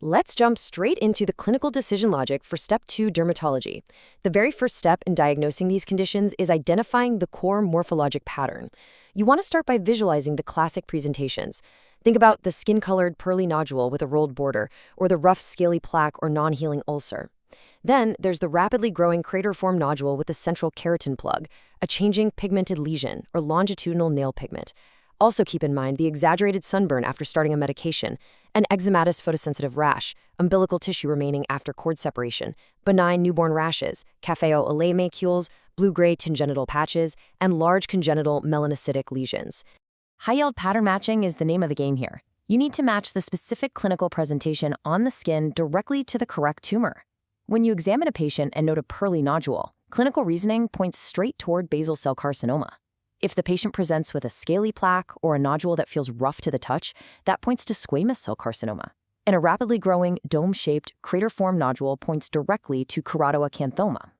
Let's jump straight into the clinical decision logic for Step 2 dermatology. The very first step in diagnosing these conditions is identifying the core morphologic pattern. You want to start by visualizing the classic presentations. Think about the skin-colored pearly nodule with a rolled border, or the rough scaly plaque or non-healing ulcer. Then there's the rapidly growing crater-formed nodule with a central keratin plug, a changing pigmented lesion or longitudinal nail pigment. Also keep in mind the exaggerated sunburn after starting a medication, an eczematous photosensitive rash, umbilical tissue remaining after cord separation, benign newborn rashes, cafeo au lait macules, blue-gray congenital patches, and large congenital melanocytic lesions. High-yield pattern matching is the name of the game here. You need to match the specific clinical presentation on the skin directly to the correct tumor. When you examine a patient and note a pearly nodule, clinical reasoning points straight toward basal cell carcinoma. If the patient presents with a scaly plaque or a nodule that feels rough to the touch, that points to squamous cell carcinoma. And a rapidly growing, dome-shaped, crater-formed nodule points directly to keratoacanthoma.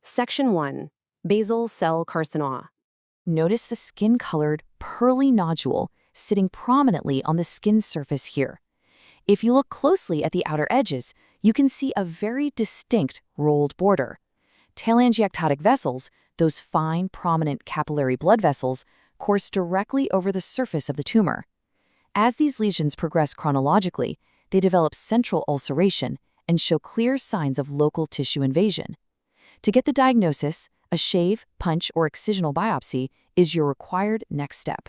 Section 1. Basal cell carcinoma. Notice the skin-colored, pearly nodule sitting prominently on the skin surface here. If you look closely at the outer edges, you can see a very distinct rolled border. Telangiectatic vessels, those fine, prominent capillary blood vessels, course directly over the surface of the tumor. As these lesions progress chronologically, they develop central ulceration and show clear signs of local tissue invasion. To get the diagnosis, a shave, punch, or excisional biopsy is your required next step.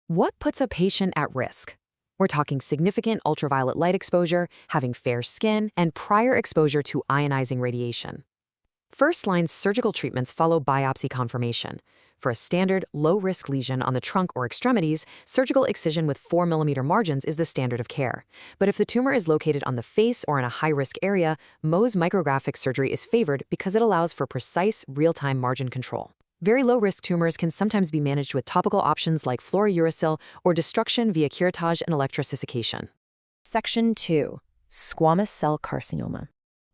What puts a patient at risk? We're talking significant ultraviolet light exposure, having fair skin, and prior exposure to ionizing radiation. First-line surgical treatments follow biopsy confirmation. For a standard, low-risk lesion on the trunk or extremities, surgical excision with 4 mm margins is the standard of care. But if the tumor is located on the face or in a high-risk area, Mohs micrographic surgery is favored because it allows for precise, real-time margin control. Very low-risk tumors can sometimes be managed with topical options like fluorouracil or destruction via curettage and electrosuscitation. Section 2. Squamous cell carcinoma.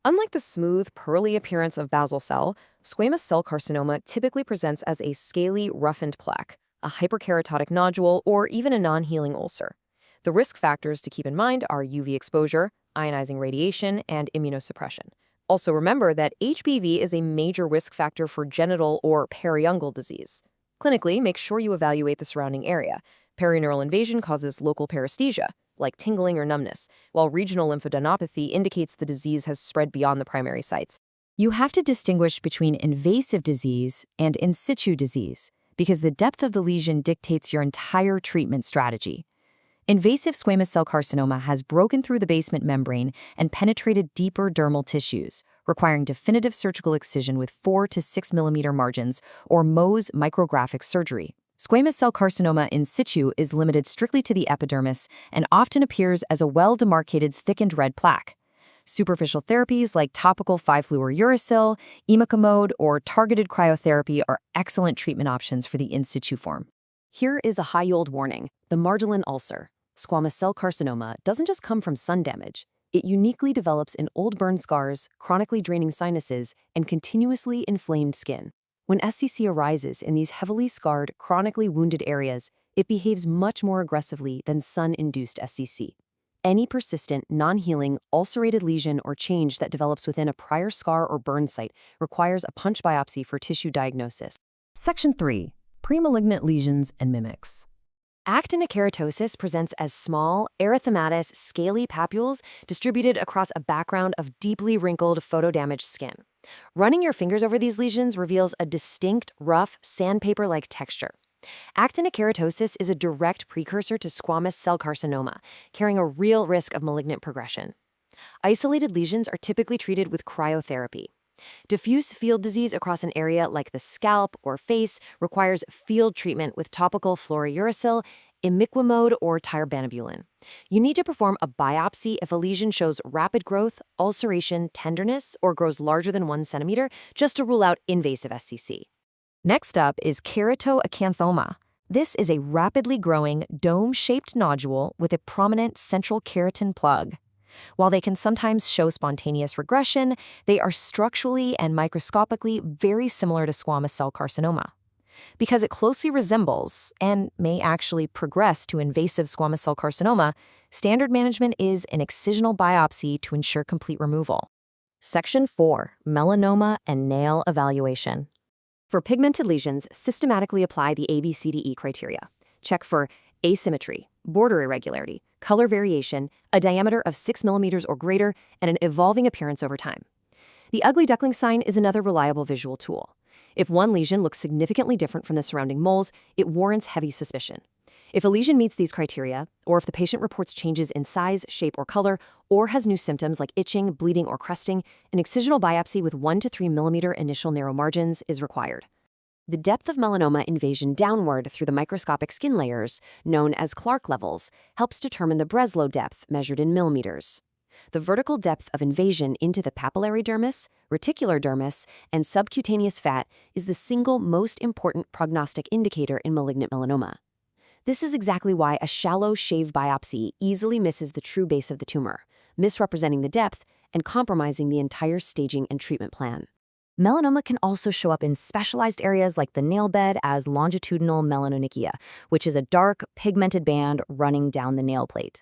Unlike the smooth, pearly appearance of basal cell, squamous cell carcinoma typically presents as a scaly, roughened plaque, a hyperkeratotic nodule, or even a non-healing ulcer. The risk factors to keep in mind are UV exposure, ionizing radiation, and immunosuppression. Also remember that HPV is a major risk factor for genital or periungual disease. Clinically, make sure you evaluate the surrounding area. Perineural invasion causes local paresthesia, like tingling or numbness, while regional lymphadenopathy indicates the disease has spread beyond the primary sites. You have to distinguish between invasive disease and in situ disease because the depth of the lesion dictates your entire treatment strategy. Invasive squamous cell carcinoma has broken through the basement membrane and penetrated deeper dermal tissues, requiring definitive surgical excision with 4 to 6 mm margins or Mohs micrographic surgery. Squamous cell carcinoma in situ is limited strictly to the epidermis and often appears as a well-demarcated thickened red plaque. Superficial therapies like topical 5-fluorouracil, imicamode, or targeted cryotherapy are excellent treatment options for the in situ form. Here is a high-yield warning: the margin ulcer. Squamous cell carcinoma doesn't just come from sun damage. It uniquely develops in old burn scars, chronically draining sinuses, and continuously inflamed skin. When SCC arises in these heavily scarred, chronically wounded areas, it behaves much more aggressively than sun-induced SCC. Any persistent, non-healing, ulcerated lesion or change that develops within a prior scar or burn site requires a punch biopsy for tissue diagnosis. Section 3. Premalignant lesions and mimics. Actinokeratosis presents as small, erythematous, scaly papules distributed across a background of deeply wrinkled, photodamaged skin. Running your fingers over these lesions reveals a distinct, rough, sandpaper-like texture. Actinokeratosis is a direct precursor to squamous cell carcinoma, carrying a real risk of malignant progression. Isolated lesions are typically treated with cryotherapy. Diffuse field disease across an area like the scalp or face requires field treatment with topical fluorouracil, imiquimod, or tirbanibulin. You need to perform a biopsy if a lesion shows rapid growth, ulceration, tenderness, or grows larger than 1 centimeter, just to rule out invasive SCC. Next up is keratoacanthoma. This is a rapidly growing, dome-shaped nodule with a prominent central keratin plug. While they can sometimes show spontaneous regression, they are structurally and microscopically very similar to squamous cell carcinoma. Because it closely resembles, and may actually progress to invasive squamous cell carcinoma, standard management is an excisional biopsy to ensure complete removal. Section 4. Melanoma and nail evaluation. For pigmented lesions, systematically apply the ABCDE criteria. Check for asymmetry, border irregularity, color variation, a diameter of 6 millimeters or greater, and an evolving appearance over time. The ugly duckling sign is another reliable visual tool. If one lesion looks significantly different from the surrounding moles, it warrants heavy suspicion. If a lesion meets these criteria, or if the patient reports changes in size, shape, or color, or has new symptoms like itching, bleeding, or crusting, an excisional biopsy with 1 to 3 millimeter initial narrow margins is required. The depth of melanoma invasion downward through the microscopic skin layers, known as Clark levels, helps determine the Breslow depth measured in millimeters. The vertical depth of invasion into the papillary dermis, reticular dermis, and subcutaneous fat is the single most important prognostic indicator in malignant melanoma. This is exactly why a shallow shave biopsy easily misses the true base of the tumor, misrepresenting the depth and compromising the entire staging and treatment plan. Melanoma can also show up in specialized areas like the nail bed as longitudinal melanonychia, which is a dark, pigmented band running down the nail plate.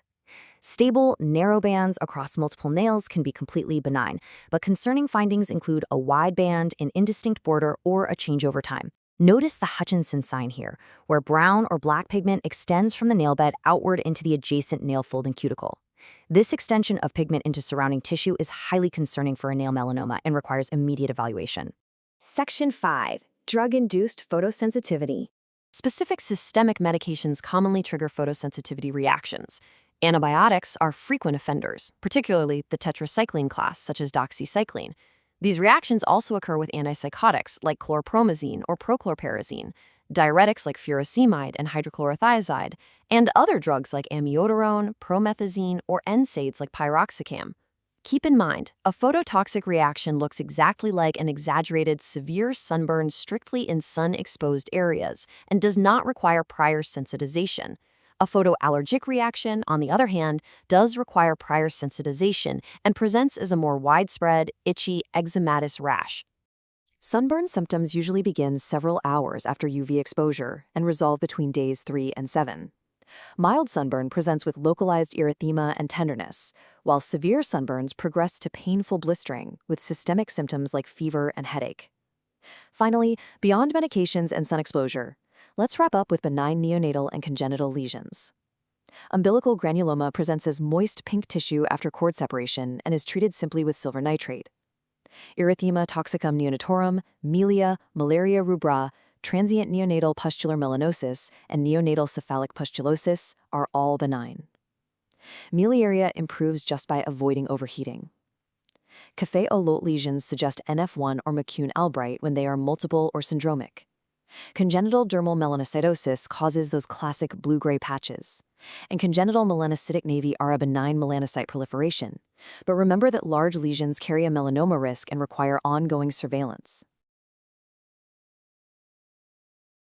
Stable, narrow bands across multiple nails can be completely benign, but concerning findings include a wide band, an indistinct border, or a change over time. Notice the Hutchinson sign here, where brown or black pigment extends from the nail bed outward into the adjacent nail folding cuticle. This extension of pigment into surrounding tissue is highly concerning for a nail melanoma and requires immediate evaluation. Section 5. Drug-induced photosensitivity. Specific systemic medications commonly trigger photosensitivity reactions. Antibiotics are frequent offenders, particularly the tetracycline class, such as doxycycline. These reactions also occur with antipsychotics like chlorpromazine or prochlorperazine, diuretics like furosemide and hydrochlorothiazide, and other drugs like amiodarone, promethazine, or NSAIDs like piroxicam. Keep in mind, a phototoxic reaction looks exactly like an exaggerated severe sunburn strictly in sun-exposed areas and does not require prior sensitization. A photoallergic reaction, on the other hand, does require prior sensitization and presents as a more widespread, itchy, eczematous rash. Sunburn symptoms usually begin several hours after UV exposure and resolve between days 3 and 7. Mild sunburn presents with localized erythema and tenderness, while severe sunburns progress to painful blistering with systemic symptoms like fever and headache. Finally, beyond medications and sun exposure, let's wrap up with benign neonatal and congenital lesions. Umbilical granuloma presents as moist pink tissue after cord separation and is treated simply with silver nitrate. Erythema toxicum neonatorum, melia, malaria rubra, transient neonatal pustular melanosis, and neonatal cephalic pustulosis are all benign. Miliaria improves just by avoiding overheating. Café au lait lesions suggest NF1 or McCune-Albright when they are multiple or syndromic. Congenital dermal melanocytosis causes those classic blue-gray patches, and congenital melanocytic nevi are a benign melanocyte proliferation. But remember that large lesions carry a melanoma risk and require ongoing surveillance.